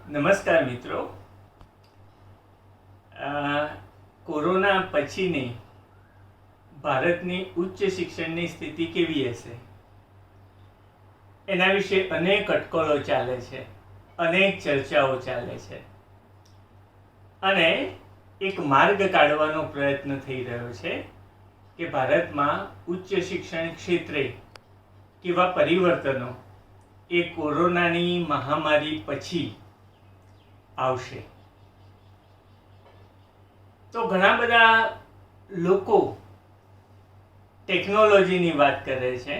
નમસ્કાર મિત્રો. કોરોના પછીની ભારતની ઉચ્ચ શિક્ષણની સ્થિતિ કેવી હશે એના વિશે અનેક અટકળો ચાલે છે, અનેક ચર્ચાઓ ચાલે છે અને એક માર્ગ કાઢવાનો પ્રયત્ન થઈ રહ્યો છે કે ભારતમાં ઉચ્ચ શિક્ષણ ક્ષેત્રે કેવા પરિવર્તનો એ કોરોનાની મહામારી પછી આવશે. તો ઘણા બધા લોકો ટેકનોલોજીની વાત કરે છે,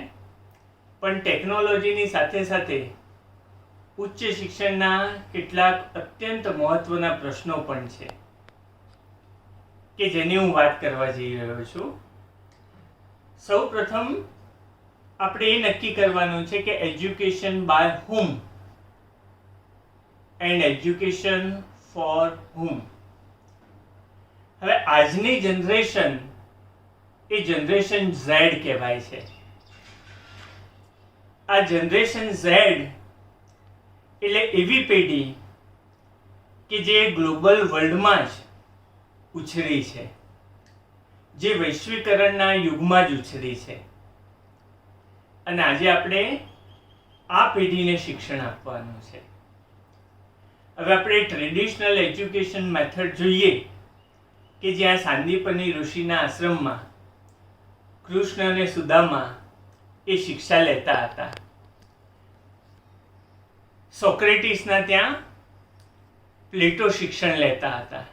પણ ટેકનોલોજીની સાથે સાથે ઉચ્ચ શિક્ષણના કેટલાક અત્યંત મહત્વના પ્રશ્નો પણ છે કે જેની હું વાત કરવા જઈ રહ્યો છું. સૌ પ્રથમ આપણે એ નક્કી કરવાનું છે કે education by whom and education for whom. હવે આજની જનરેશન એ જનરેશન ઝેડ કહેવાય છે. આ જનરેશન ઝેડ એટલે એવી પેઢી કે જે ગ્લોબલ વર્લ્ડમાં જ ઉછરી છે, જે વૈશ્વિકરણના યુગમાં જ ઉછરી છે અને આજે આપણે આ પેઢીને શિક્ષણ આપવાનું છે. હવે આપણે ટ્રેડિશનલ એજ્યુકેશન મેથડ જોઈએ કે જ્યાં સાંદીપની ઋષિના આશ્રમમાં કૃષ્ણ અને સુદામા એ શિક્ષા લેતા હતા. સોક્રેટિસના ત્યાં પ્લેટો શિક્ષણ લેતા હતા,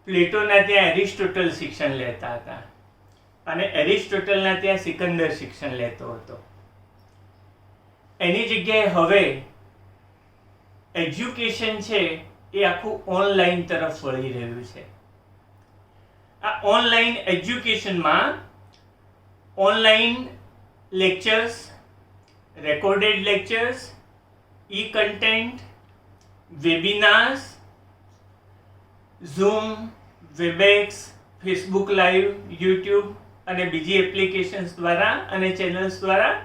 પ્લેટોના ત્યાં એરિસ્ટોટલ શિક્ષણ લેતા હતા અને એરિસ્ટોટલના ત્યાં સિકંદર શિક્ષણ લેતો હતો. એની જગ્યાએ હવે એજ્યુકેશન છે એ આખું ઓનલાઈન તરફ વળી રહ્યું છે. આ ઓનલાઈન એજ્યુકેશનમાં online lectures, recorded lectures, E content, webinars, Zoom, Webex, Facebook live, YouTube અને બીજી એપ્લિકેશન્સ દ્વારા અને ચેનલ્સ દ્વારા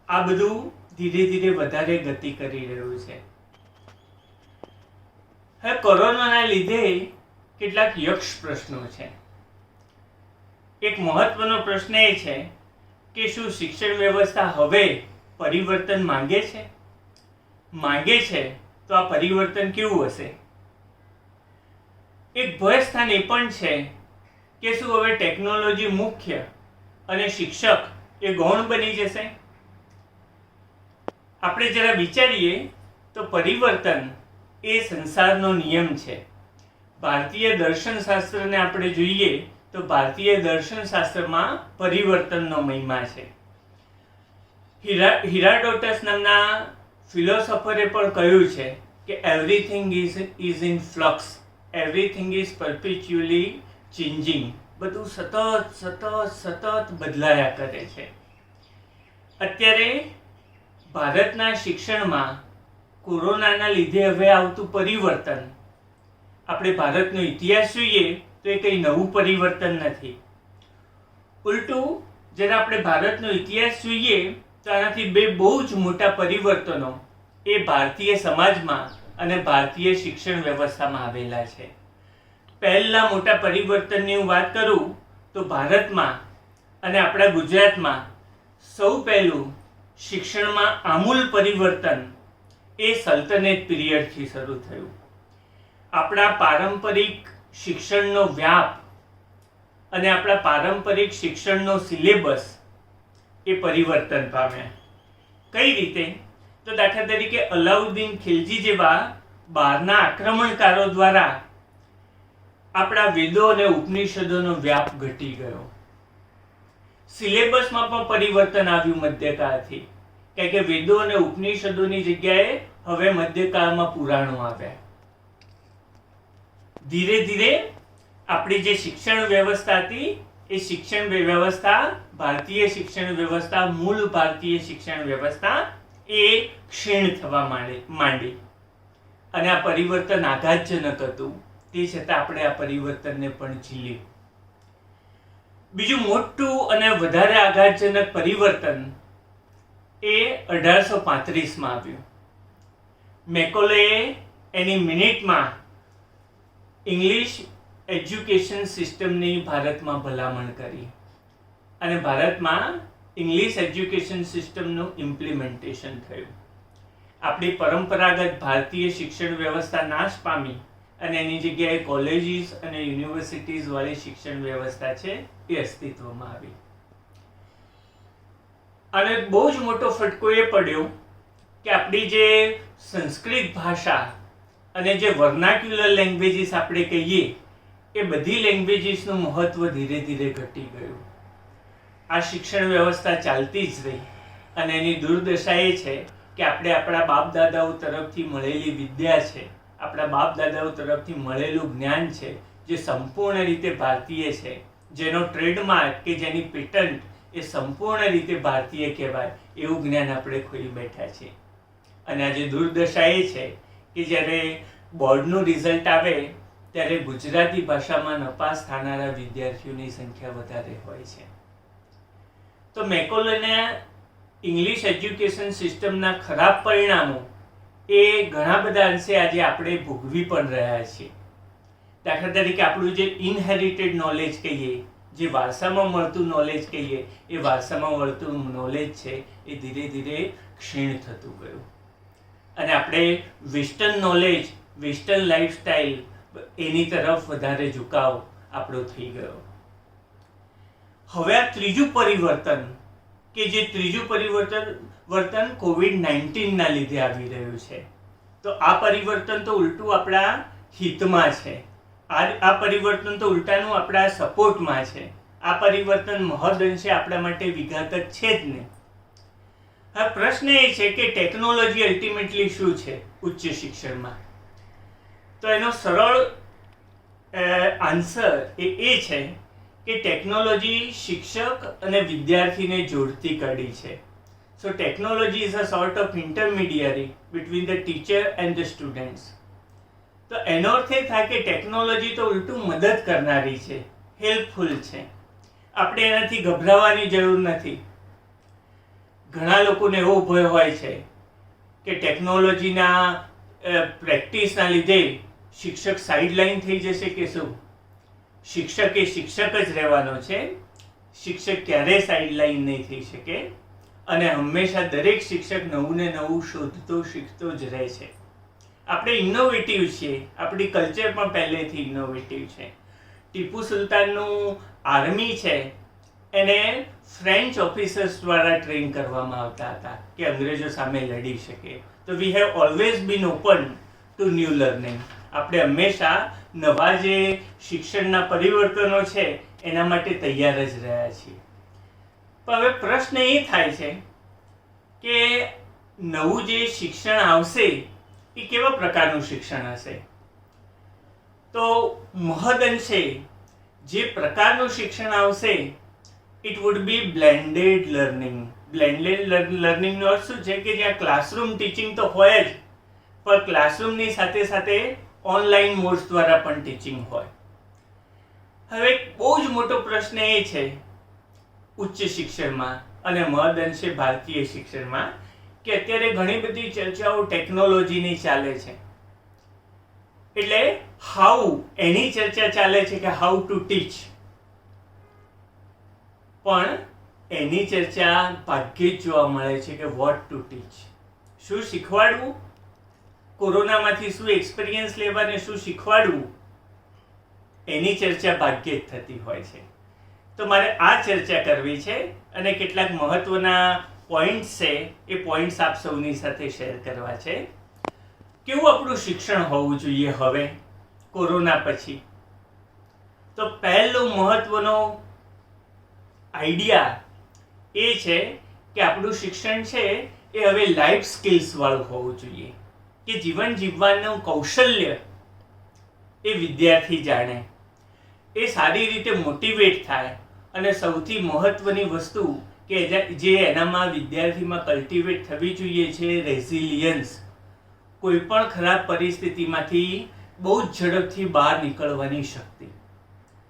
આ બધું ધીરે ધીરે વધારે ગતિ કરી રહ્યું છે. હવે કોરોનાના લીધે કેટલાક યક્ષ પ્રશ્નો છે. એક મહત્વનો પ્રશ્ન એ છે કે શું શિક્ષણ વ્યવસ્થા હવે પરિવર્તન માંગે છે? માંગે છે તો આ પરિવર્તન કેવું હશે? એક ભયસ્થાન એ પણ છે કે શું હવે ટેકનોલોજી મુખ્ય અને શિક્ષક એ ગૌણ બની જશે? આપણે જરા વિચારીએ તો પરિવર્તન એ સંસારનો નિયમ છે. ભારતીય દર્શનશાસ્ત્રને આપણે જોઈએ તો ભારતીય દર્શનશાસ્ત્રમાં પરિવર્તનનો મહિમા છે. હિરાડોટસ નામના ફિલોસોફરે પણ કહ્યું છે કે everything is in flux, everything is perpetually changing. બધું સતત બદલાયા કરે છે. અત્યારે ભારતના શિક્ષણમાં કોરોનાના લીધે હવે આવતું પરિવર્તન, આપણે ભારતનો ઇતિહાસ જોઈએ તો એ કંઈ નવું પરિવર્તન નથી. ઉલટું જ્યારે આપણે ભારતનો ઇતિહાસ જોઈએ તો આનાથી બે બહુ જ મોટા પરિવર્તનો એ ભારતીય સમાજમાં અને ભારતીય શિક્ષણ વ્યવસ્થામાં આવેલા છે. પહેલા મોટા પરિવર્તનની હું વાત કરું તો ભારતમાં અને આપણા ગુજરાતમાં સૌ પહેલું શિક્ષણમાં આમૂલ પરિવર્તન એ સલ્તનત પીરિયડથી શરૂ થયું. આપણા પારંપરિક શિક્ષણનો વ્યાપ અને આપણા પારંપરિક શિક્ષણનો સિલેબસ એ પરિવર્તન પામ્યા. કઈ રીતે? તો દાખલા તરીકે અલાઉદ્દીન ખિલજી જેવા બહારના આક્રમણકારો દ્વારા આપણા વેદો અને ઉપનિષદોનો વ્યાપ ઘટી ગયો. સિલેબસમાં પણ પરિવર્તન આવ્યું મધ્યકાળથી, કારણ કે વેદો અને ઉપનિષદોની જગ્યાએ હવે મધ્યકાળમાં પુરાણો આવ્યા. ધીરે ધીરે આપણી જે શિક્ષણ વ્યવસ્થા હતી એ શિક્ષણ વ્યવસ્થા, ભારતીય શિક્ષણ વ્યવસ્થા, મૂળ ભારતીય શિક્ષણ વ્યવસ્થા એ ક્ષીણ થવા માંડી અને આ પરિવર્તન આઘાતજનક હતું. તે છતાં આપણે આ પરિવર્તનને પણ ઝીલ્યું. બીજું મોટું અને વધારે આઘાતજનક પરિવર્તન એ 1835માં આવ્યું. મેકોલેએ એની મિનિટમાં ઇંગ્લિશ એજ્યુકેશન સિસ્ટમની ભારતમાં ભલામણ કરી અને ભારતમાં ઇંગ્લિશ એજ્યુકેશન સિસ્ટમનું ઇમ્પ્લિમેન્ટેશન થયું. આપણી પરંપરાગત ભારતીય શિક્ષણ વ્યવસ્થા નાશ પામી અને એની જગ્યાએ કોલેજીસ અને યુનિવર્સિટીઝ વાળી શિક્ષણ વ્યવસ્થા છે એ અસ્તિત્વમાં આવી. અને બહુ જ મોટો ફટકો એ પડ્યો કે આપણી જે સંસ્કૃત ભાષા અને જે વર્નાક્યુલર લેંગ્વેજીસ આપણે કહીએ એ બધી લેંગ્વેજીસનું મહત્વ ધીરે ધીરે ઘટી ગયું. આ શિક્ષણ વ્યવસ્થા ચાલતી જ રહી અને એની દુર્દશા એ છે કે આપણે આપણા બાપ દાદાઓ તરફથી મળેલી વિદ્યા છે, આપણા બાપ દાદાઓ તરફથી મળેલું જ્ઞાન છે, જે સંપૂર્ણ રીતે ભારતીય છે, જેનો ટ્રેડમાર્ક કે જેની પેટન્ટ એ સંપૂર્ણ રીતે ભારતીય કહેવાય એવું જ્ઞાન આપણે ખોઈ બેઠા છીએ. અને આજે દુર્દશા એ છે કે જ્યારે બોર્ડનું રિઝલ્ટ આવે ત્યારે ગુજરાતી ભાષામાં નપાસ થનારા વિદ્યાર્થીઓની સંખ્યા વધારે હોય છે. તો મેકોલેના ઇંગ્લિશ એજ્યુકેશન સિસ્ટમના ખરાબ પરિણામો એ ઘણા બધા અંશે આજે આપણે ભોગવી પણ રહ્યા છીએ. દાખલા તરીકે આપણું જે ઇનહેરિટેડ નોલેજ કહીએ, જે વારસામાં મળતું નોલેજ કહીએ, એ વારસામાં મળતું નોલેજ છે એ ધીરે ધીરે ક્ષીણ થતું ગયું અને આપણે વેસ્ટર્ન નોલેજ, વેસ્ટર્ન લાઈફસ્ટાઈલ એની તરફ વધારે ઝુકાવ આપણો થઈ ગયો. હવે આ ત્રીજું પરિવર્તન કે જે ત્રીજું પરિવર્તન કોવિડ-19 ના લીધે આવી રહ્યું છે, તો આ પરિવર્તન તો ઉલટું આપણા હિતમાં છે. આ પરિવર્તન તો ઉલટાનું આપણા સપોર્ટમાં છે. આ પરિવર્તન મહદઅંશે આપણા માટે વિઘાતક છે જ નહીં. હવે પ્રશ્ન એ છે કે ટેકનોલોજી અલ્ટિમેટલી શું છે ઉચ્ચ શિક્ષણમાં? તો એનો સરળ આન્સર એ છે કે ટેકનોલોજી શિક્ષક અને વિદ્યાર્થીને જોડતી કડી છે. So technology is a sort of intermediary between the teacher and the students. તો એનો અર્થ એ થાય કે ટેકનોલોજી તો ઉલટું મદદ કરનારી છે, હેલ્પફુલ છે. આપણે એનાથી ગભરાવાની જરૂર નથી. ઘણા લોકોને એવો ભય હોય છે કે ટેકનોલોજીના પ્રેક્ટિસના લીધે શિક્ષક સાઇડલાઇન થઈ જશે કે શું. શિક્ષક એ શિક્ષક જ રહેવાનો છે. શિક્ષક ક્યારેય સાઇડલાઇન નહીં થઈ શકે અને હંમેશા દરેક શિક્ષક નવું ને નવું શોધતો શીખતો જ રહે છે. આપણે ઇનોવેટિવ છીએ, આપણી કલ્ચર પણ પહેલેથી ઇનોવેટિવ છે. ટીપુ સુલતાનનું આર્મી છે એને ફ્રેન્ચ ઓફિસર્સ દ્વારા ટ્રેન કરવામાં આવતા હતા કે અંગ્રેજો સામે લડી શકે. તો we have always bin open to new learning. આપણે હંમેશા નવા જે શિક્ષણના પરિવર્તનો છે એના માટે તૈયાર જ રહ્યા છીએ. પણ હવે પ્રશ્ન એ થાય છે કે નવું જે શિક્ષણ આવશે એ કેવા પ્રકારનું શિક્ષણ હશે? તો મહદઅંશે જે પ્રકારનું શિક્ષણ આવશે it would be blended learning. બ્લેન્ડેડ લર્નિંગનો અર્થ શું છે કે જ્યાં ક્લાસરૂમ ટીચિંગ તો હોય જ, પણ ક્લાસરૂમની સાથે સાથે ઓનલાઈન મોડ્સ દ્વારા પણ ટીચિંગ હોય. હવે બહુ જ મોટો પ્રશ્ન એ છે ઉચ્ચ શિક્ષણમાં અને મહદઅંશે ભારતીય શિક્ષણમાં કે અત્યારે ઘણી બધી ચર્ચાઓ ટેકનોલોજીની ચાલે છે. એટલે હાઉ એની ચર્ચા ચાલે છે કે હાઉ ટુ ટીચ, પણ એની ચર્ચા ભાગ્યે જ જોવા મળે છે કે વોટ ટુ ટીચ, શું શીખવાડવું, કોરોનામાંથી શું એક્સપિરિયન્સ લેવાને શું શીખવાડવું, એની ચર્ચા ભાગ્યે જ થતી હોય છે. તો મારે આ ચર્ચા કરવી છે અને કેટલાક મહત્વના પોઈન્ટ્સ છે એ પોઈન્ટ્સ આપ સૌની સાથે શેર કરવા છે. કેવું આપણું શિક્ષણ હોવું જોઈએ હવે કોરોના પછી? તો પહેલો મહત્વનો આઈડિયા એ છે કે આપણું શિક્ષણ છે એ હવે લાઈફ સ્કિલ્સ વાળું હોવું જોઈએ, કે જીવન જીવવાનું કૌશલ્ય એ વિદ્યાર્થી જાણે, એ સારી રીતે મોટિવેટ થાય અને સૌથી મહત્વની વસ્તુ કે જે એનામાં વિદ્યાર્થીમાં કલ્ટિવેટ થવી જોઈએ છે રેઝિલિયન્સ. કોઈ પણ ખરાબ પરિસ્થિતિમાંથી બહુ જ ઝડપથી બહાર નીકળવાની શક્તિ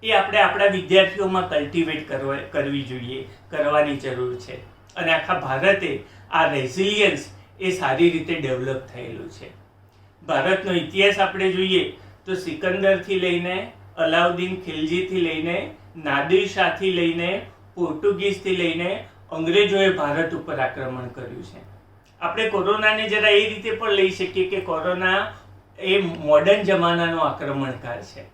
એ આપણે આપણા વિદ્યાર્થીઓમાં કલ્ટિવેટ કરવી જોઈએ, કરવાની જરૂર છે. અને આખા ભારતે આ રેઝિલિયન્સ એ સારી રીતે ડેવલપ થયેલું છે. ભારતનો ઇતિહાસ આપણે જોઈએ તો સિકંદરથી લઈને અલાઉદ્દીન ખિલજીથી લઈને નાદિર શાહથી લઈને પોર્ટુગીઝથી લઈને અંગ્રેજોએ ભારત ઉપર આક્રમણ કર્યું છે. આપણે કોરોનાને જરા એ રીતે પણ લઈ શકીએ કે કોરોના એ મોડર્ન જમાનાનો આક્રમણકાર છે.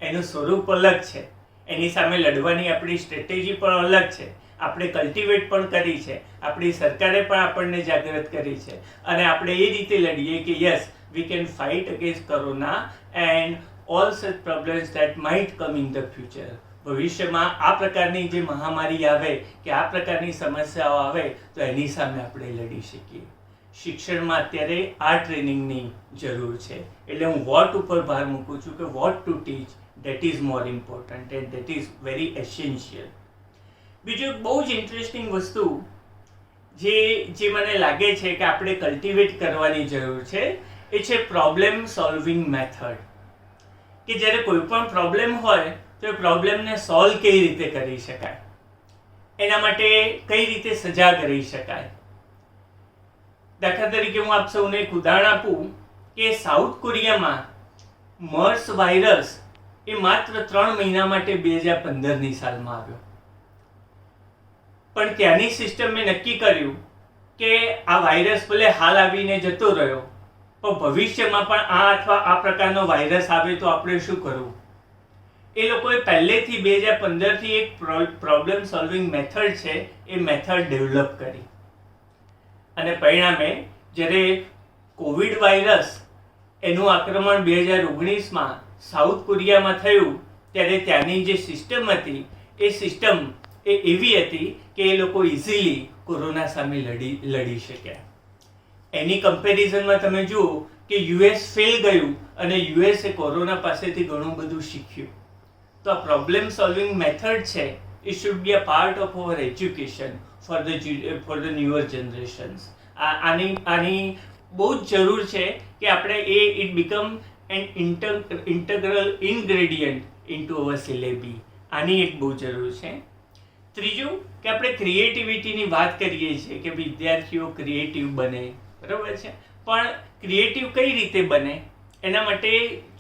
એનું સ્વરૂપ અલગ છે, એની સામે લડવાની આપણી સ્ટ્રેટેજી પણ અલગ છે. આપણે કલ્ટિવેટ પણ કરી છે, આપણી સરકારે પણ આપણને જાગૃત કરી છે અને આપણે એ રીતે લડીએ કે yes we can fight against corona and all such problems that might come in the future. ભવિષ્યમાં આ પ્રકારની જે મહામારી આવે કે આ પ્રકારની સમસ્યાઓ આવે તો એની સામે આપણે લડી શકીએ. શિક્ષણમાં અત્યારે આ ટ્રેનિંગની જરૂર છે. એટલે હું વોટ ઉપર ભાર મૂકું છું કે vote to teach, that is more important and that is very essential. બીજું એક બહુ જ ઇન્ટરેસ્ટિંગ વસ્તુ જે મને લાગે છે કે આપણે કલ્ટિવેટ કરવાની જરૂર છે એ છે પ્રોબ્લેમ સોલ્વિંગ મેથડ. કે જ્યારે કોઈ પણ પ્રોબ્લેમ હોય તો એ પ્રોબ્લેમને સોલ્વ કઈ રીતે કરી શકાય, એના માટે કઈ રીતે સજાગ રહી શકાય. દાખલા તરીકે હું આપ સૌને એક ઉદાહરણ આપું કે સાઉથ કોરિયામાં મર્સ વાયરસ એ માત્ર 3 મહિના માટે 2015ની સાલમાં આવ્યો. પણ ત્યાંની સિસ્ટમે નક્કી કર્યું કે આ વાયરસ ભલે હાલ આવીને જતો રહ્યો પણ ભવિષ્યમાં પણ આ અથવા આ પ્રકારનો વાયરસ આવે તો આપણે શું કરવું. એ લોકોએ પહેલેથી 2015થી એક પ્રોબ્લેમ સોલ્વિંગ મેથડ છે એ મેથડ ડેવલપ કરી અને પરિણામે જ્યારે કોવિડ વાયરસ એનું આક્રમણ 2019માં સાઉથ કોરિયામાં થયું ત્યારે ત્યાંની જે સિસ્ટમ હતી એ સિસ્ટમ એ એવી હતી કે એ લોકો ઇઝીલી કોરોના સામે લડી શક્યા. એની કમ્પેરિઝનમાં તમે જુઓ કે યુએસ ફેલ ગયું અને યુએસે કોરોના પાસેથી ઘણું બધું શીખ્યું. તો આ પ્રોબ્લેમ સોલ્વિંગ મેથડ છે it should be a part of our education for the newer generations. આની બહુ જ જરૂર છે કે આપણે it become an integral ingredient into our syllabi. આની એક બહુ જરૂર છે. ત્રીજું કે આપણે ક્રિએટિવિટીની વાત કરીએ છીએ કે વિદ્યાર્થીઓ ક્રિએટિવ બને, બરાબર છે, પણ ક્રિએટિવ કઈ રીતે બને એના માટે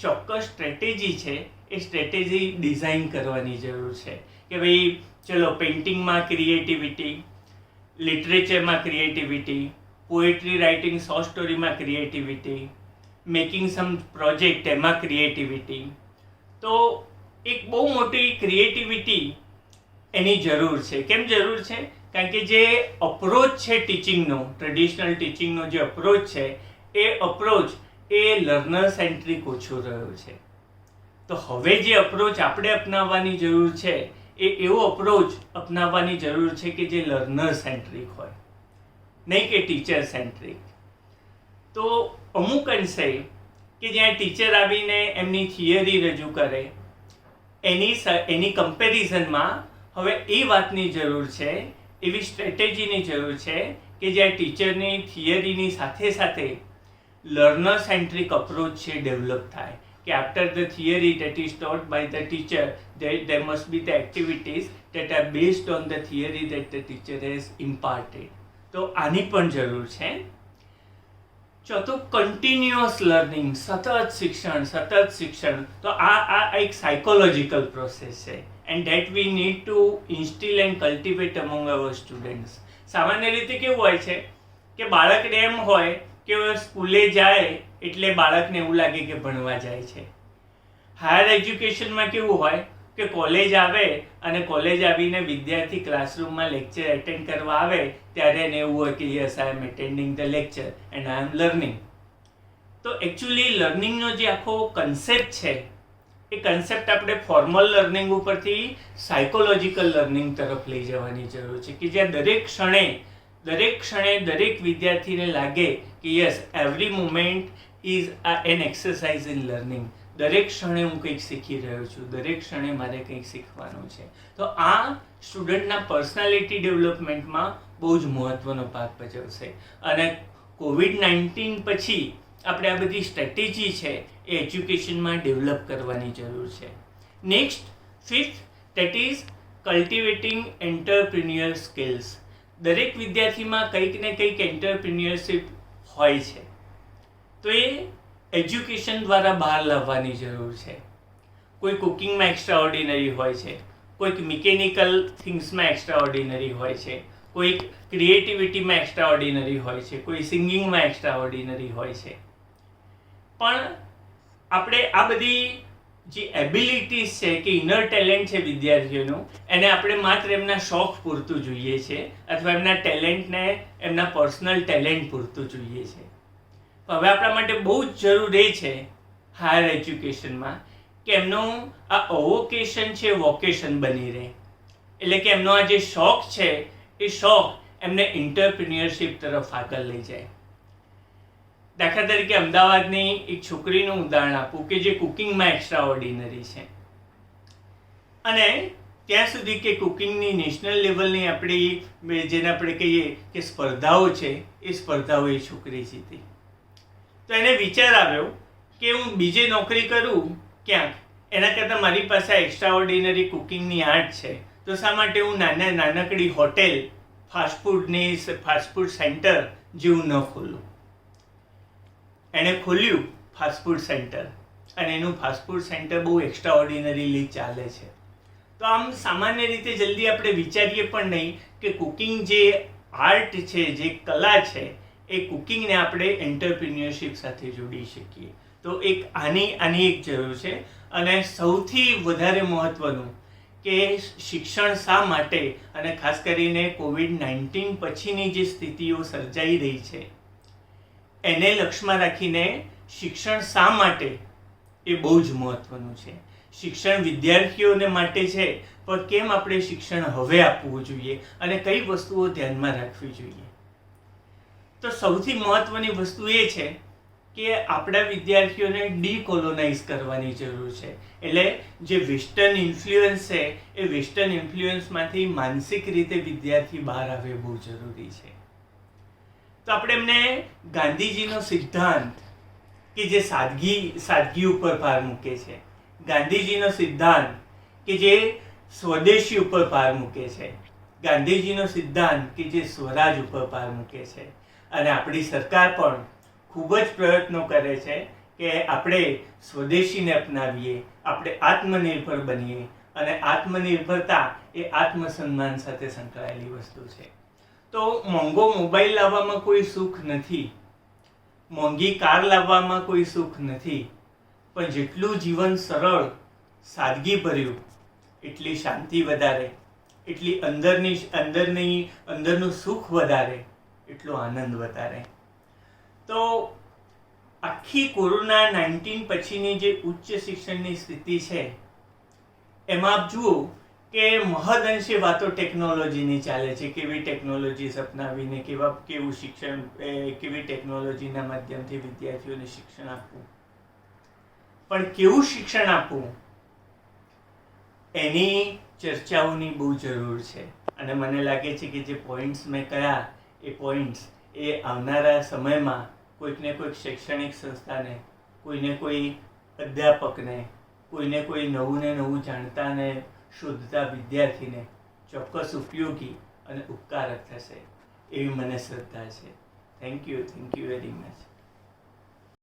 ચોક્કસ સ્ટ્રેટેજી છે. એ સ્ટ્રેટેજી ડિઝાઇન કરવાની જરૂર છે કે ભાઈ ચલો પેઇન્ટિંગમાં ક્રિએટિવિટી, લિટરેચરમાં ક્રિએટિવિટી, પોએટ્રી રાઇટિંગ, શોર્ટ સ્ટોરીમાં ક્રિએટિવિટી, મેકિંગ સમ પ્રોજેક્ટ એમાં ક્રિએટિવિટી. તો એક બહુ મોટી ક્રિએટિવિટી એની જરૂર છે. કેમ જરૂર છે? કારણ કે જે અપ્રોચ છે ટીચિંગનો, ટ્રેડિશનલ ટીચિંગનો જે અપ્રોચ છે એ અપ્રોચ એ લર્નર સેન્ટ્રિક ઓછો રહ્યો છે. તો હવે જે અપ્રોચ આપણે અપનાવવાની જરૂર છે એ એવો અપ્રોચ અપનાવવાની જરૂર છે કે જે લર્નર સેન્ટ્રિક હોય, નહીં કે ટીચર સેન્ટ્રિક. તો અમુક અંશે કે જ્યાં ટીચર આવીને એમની થિયરી રજૂ કરે એની કમ્પેરિઝનમાં હવે એ વાતની જરૂર છે, એવી સ્ટ્રેટેજીની જરૂર છે કે જ્યાં ટીચરની થિયરીની સાથે સાથે લર્નર સેન્ટ્રિક અપ્રોચ છે ડેવલપ થાય. કે after the theory that is taught by the teacher, there must be the activities that are based on the theory that the teacher has imparted. તો આની પણ જરૂર છે. ચોથું કન્ટિન્યુઅસ લર્નિંગ, સતત શિક્ષણ. તો આ એક સાયકોલોજીકલ પ્રોસેસ છે and that we need to instil and cultivate among our students. સામાન્ય રીતે કેવું હોય છે કે બાળકને એમ હોય કે સ્કૂલે જાય એટલે બાળકને એવું લાગે કે ભણવા જાય છે. હાયર એજ્યુકેશનમાં કેવું હોય કે કોલેજ આવે અને કોલેજ આવીને વિદ્યાર્થી ક્લાસરૂમમાં લેક્ચર એટેન્ડ કરવા આવે ત્યારે એને એવું હોય કે yes I am attending the lecture and I am learning. તો એકચ્યુઅલી લર્નિંગનો જે આખો કન્સેપ્ટ છે એ કન્સેપ્ટ આપણે ફોર્મલ લર્નિંગ ઉપરથી સાયકોલોજીકલ લર્નિંગ તરફ લઈ જવાની જરૂર છે કે જ્યાં દરેક ક્ષણે દરેક વિદ્યાર્થીને લાગે કે yes every moment is an exercise in learning. દરેક ક્ષણે હું કંઈક શીખી રહ્યો છું, દરેક ક્ષણે મારે કંઈક શીખવાનું છે. તો આ સ્ટુડન્ટના પર્સનાલિટી ડેવલપમેન્ટમાં બહુ જ મહત્ત્વનો ભાગ ભજવશે. અને COVID-19 પછી આપણે આ બધી સ્ટ્રેટેજી છે એ એજ્યુકેશનમાં ડેવલપ કરવાની જરૂર છે. Next, fifth, that is cultivating entrepreneur skills. દરેક વિદ્યાર્થીમાં કંઈક ને કંઈક એન્ટરપ્રિન્યોરશિપ હોય છે. તો એ એજ્યુકેશન દ્વારા બહાર લાવવાની જરૂર છે. કોઈ કુકિંગમાં એક્સ્ટ્રા ઓર્ડિનરી હોય છે, કોઈક મિકેનિકલ થિંગ્સમાં એક્સ્ટ્રા ઓર્ડિનરી હોય છે, કોઈક ક્રિએટિવિટીમાં એક્સ્ટ્રા ઓર્ડિનરી હોય છે, કોઈ સિંગિંગમાં એક્સ્ટ્રા ઓર્ડિનરી હોય છે. પણ આપણે આ બધી જે એબિલિટીઝ છે કે ઇનર ટેલેન્ટ છે વિદ્યાર્થીઓનું, એને આપણે માત્ર એમના શોખ પૂરતું જોઈએ છે અથવા એમના ટેલેન્ટને એમના પર્સનલ ટેલેન્ટ પૂરતું જોઈએ છે. હવે આપણા માટે બહુ જ જરૂરી છે હાયર એજ્યુકેશનમાં કે એમનું આ અવોકેશન છે વોકેશન બની રહે. એટલે કે એમનો આ જે શોખ છે એ શોખ એમને એન્ટરપ્રિન્યોરશિપ તરફ આગળ લઈ જાય. દાખલા તરીકે અમદાવાદની એક છોકરીનું ઉદાહરણ આપું કે જે કુકિંગમાં એક્સ્ટ્રા ઓર્ડિનરી છે, અને ત્યાં સુધી કે કુકિંગની નેશનલ લેવલની આપણી જેને આપણે કહીએ કે સ્પર્ધાઓ છે, એ સ્પર્ધાઓ એ છોકરી જીતી. તો એને વિચાર આવ્યો કે હું બીજે નોકરી કરું ક્યાંક, એના કરતાં મારી પાસે એક્સ્ટ્રા ઓર્ડિનરી કુકિંગની આર્ટ છે, તો શા માટે હું નાનકડી હોટેલ ફાસ્ટફૂડ સેન્ટર જેવું ન ખોલું. એણે ખોલ્યું ફાસ્ટફૂડ સેન્ટર, અને એનું ફાસ્ટફૂડ સેન્ટર બહુ એક્સ્ટ્રા ઓર્ડિનરીલી ચાલે છે. તો આમ સામાન્ય રીતે જલ્દી આપણે વિચારીએ પણ નહીં કે કુકિંગ જે આર્ટ છે, જે કલા છે, એ કુકિંગને આપણે એન્ટરપ્રિન્યોરશિપ સાથે જોડી શકીએ. તો આની એક જરૂર છે. અને સૌથી વધારે મહત્ત્વનું કે શિક્ષણ શા માટે, અને ખાસ કરીને COVID-19 પછીની જે સ્થિતિઓ સર્જાઈ રહી છે એને લક્ષ્યમાં રાખીને શિક્ષણ શા માટે એ બહુ જ મહત્ત્વનું છે. શિક્ષણ વિદ્યાર્થીઓને માટે છે, પણ કેમ આપણે શિક્ષણ હવે આપવું જોઈએ અને કઈ વસ્તુઓ ધ્યાનમાં રાખવી જોઈએ. તો સૌથી મહત્ત્વની વસ્તુ એ છે કે આપણા વિદ્યાર્થીઓને ડીકોલોનાઇઝ કરવાની જરૂર છે. એટલે જે વેસ્ટર્ન ઇન્ફ્લુઅન્સ છે એ વેસ્ટર્ન ઇન્ફ્લુઅન્સમાંથી માનસિક રીતે વિદ્યાર્થી બહાર આવે બહુ જરૂરી છે. તો આપણે એમને ગાંધીજીનો સિદ્ધાંત કે જે સાદગી ઉપર ભાર મૂકે છે, ગાંધીજીનો સિદ્ધાંત કે જે સ્વદેશી ઉપર ભાર મૂકે છે, ગાંધીજીનો સિદ્ધાંત કે જે સ્વરાજ ઉપર ભાર મૂકે છે, અને આપણી સરકાર પણ ખૂબ જ પ્રયત્નો કરે છે કે આપણે સ્વદેશીને અપનાવીએ, આપણે આત્મનિર્ભર બનીએ. અને આત્મનિર્ભરતા એ આત્મસન્માન સાથે સંકળાયેલી વસ્તુ છે. તો મોંઘો મોબાઈલ લાવવામાં કોઈ સુખ નથી, મોંઘી કાર લાવવામાં કોઈ સુખ નથી, પણ જેટલું જીવન સરળ સાદગી ભર્યું એટલી શાંતિ વધારે, એટલી અંદરનું સુખ વધારે, એટલો આનંદ વધારે. તો આખી કોરોના-19 પછીની જે ઉચ્ચ શિક્ષણની સ્થિતિ છે એમાં આપ જુઓ કે મહદઅંશે વાતો ટેકનોલોજીની ચાલે છે. કેવી ટેકનોલોજીસ અપનાવીને કેવું શિક્ષણ, કેવી ટેકનોલોજીના માધ્યમથી વિદ્યાર્થીઓને શિક્ષણ આપવું. પણ કેવું શિક્ષણ આપવું એની ચર્ચાઓની બહુ જરૂર છે. અને મને લાગે છે કે જે પોઈન્ટ્સ મેં કહ્યા એ પોઈન્ટ્સ એ આવનારા સમયમાં કોઈકને કોઈક શૈક્ષણિક સંસ્થાને, કોઈને કોઈ અધ્યાપકને, કોઈને કોઈ નવું જાણતા અને શોધતા વિદ્યાર્થીને ચોક્કસ ઉપયોગી અને ઉપકારક થશે એવી મને શ્રદ્ધા છે. Thank you very much.